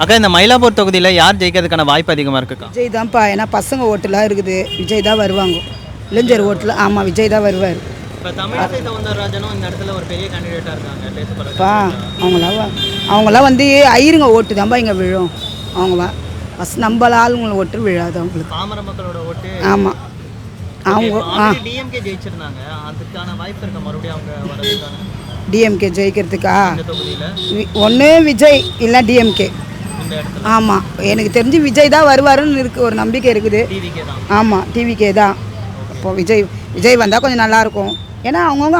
அக்கா இந்த மயிலாப்பூர் தொகுதியில் யார் ஜெயிக்கிறதுக்கான வாய்ப்பு அதிகமாக இருக்குக்கா? விஜய் தான்ப்பா. ஏன்னா பசங்க ஓட்டுலாம் இருக்குது, விஜய் தான் வருவாங்க. இளைஞர் ஓட்டில் ஆமாம் விஜய் தான் வருவார். இப்போ தமிழிசை சவுந்தரராஜனும் இந்த இடத்துல ஒரு பெரிய கேண்டிடேட்டாக இருக்காங்க பா. அவங்களாம் வந்து ஐயருங்க ஓட்டு தான்ப்பா இங்கே விழும். அவங்க ஃபஸ்ட் நம்மள ஆளுங்களை ஓட்டு விழாது அவங்களுக்கு. பாமர மக்களோட ஓட்டு. ஆமாம் அவங்க டிஎம்கே ஜெயிச்சிருந்தாங்க, அதுக்கான வாய்ப்பு இருக்க மறுபடியும் அவங்க வரதுக்கான டிஎம்கே ஜெயிக்கிறதுக்கா இந்த தொகுதியில் ஒன்று விஜய் இல்லை டிஎம்கே. இந்த இடத்துல ஆமாம் எனக்கு தெரிஞ்சு விஜய் தான் வருவாருன்னு இருக்குது, ஒரு நம்பிக்கை இருக்குது. டிவிகே தான். ஆமாம் டிவிக்கே தான். அப்போது விஜய் வந்தால் கொஞ்சம் நல்லாயிருக்கும். ஏன்னா அவங்கவுங்க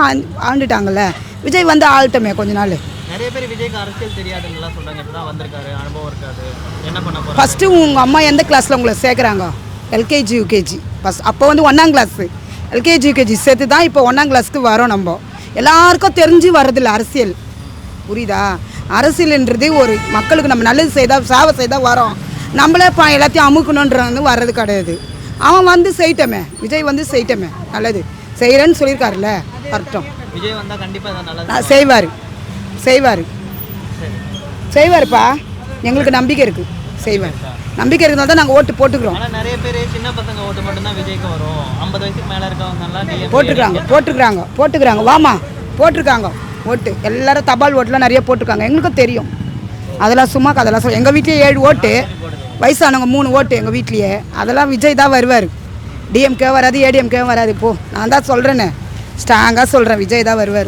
ஆண்டுட்டாங்கல்ல, விஜய் வந்து ஆள்ட்டமே கொஞ்ச நாள். நிறைய பேர் விஜய்க்கு அரசியல் தெரியாதுன்னெலாம் சொல்கிறாங்க, இப்போ தான் வந்திருக்காரு, அனுபவம் இருக்காது, என்ன பண்ண போகிறாங்க? ஃபஸ்ட்டு உங்கள் அம்மா எந்த கிளாஸில் உங்களை சேர்க்குறாங்க? LKG UKG. ஃபஸ்ட் அப்போ வந்து 1ஆம் கிளாஸு, எல்கேஜி யூகேஜி சேர்த்து தான் இப்போ 1ஆம் கிளாஸுக்கு வரோம். நம்ம எல்லாருக்கும் தெரிஞ்சு வர்றதில்ல அரசியல், புரியுதா? அரசியல்ன்றது ஒரு மக்களுக்கு நம்ம நல்லது செய்தால் சேவை செய்தால் வரோம். நம்மளே எல்லாத்தையும் அமுக்கணுன்றது வர்றது கிடையாது. அவன் வந்து செய்யட்டமே, விஜய் வந்து செய்யட்டமே, நல்லது செய்கிறேன்னு சொல்லியிருக்காருல்ல, கரெக்டும். விஜய் வந்தால் கண்டிப்பாக நல்லா செய்வார்ப்பா. எங்களுக்கு நம்பிக்கை இருக்குது, செய்வார். நம்பிக்கை இருக்கிறதால தான் நாங்கள் ஓட்டு போட்டுக்கிறோம். ஆனால் நிறைய பேர் சின்ன பசங்க ஓட்டு மட்டும்தான் விஜய்க்கு வரும், 50 வயசுக்கு மேலே இருக்கவங்கலாம் போட்டுக்கிறாங்க வாமா போட்டிருக்காங்க ஓட்டு. எல்லாரும் தபால் ஓட்டுலாம் நிறைய போட்டிருக்காங்க, எங்களுக்கும் தெரியும். அதெல்லாம் சும்மா அதெல்லாம் எங்கள் வீட்லேயே 7 ஓட்டு, வயசானவங்க 3 ஓட்டு எங்கள் வீட்லேயே. அதெல்லாம் விஜய் தான் வருவார், டிஎம்கே வராது, ஏடிஎம்கே வராது. நான் தான் சொல்கிறேன்னு ஸ்ட்ராங்காக சொல்கிறேன், விஜய் தான் வருவார்.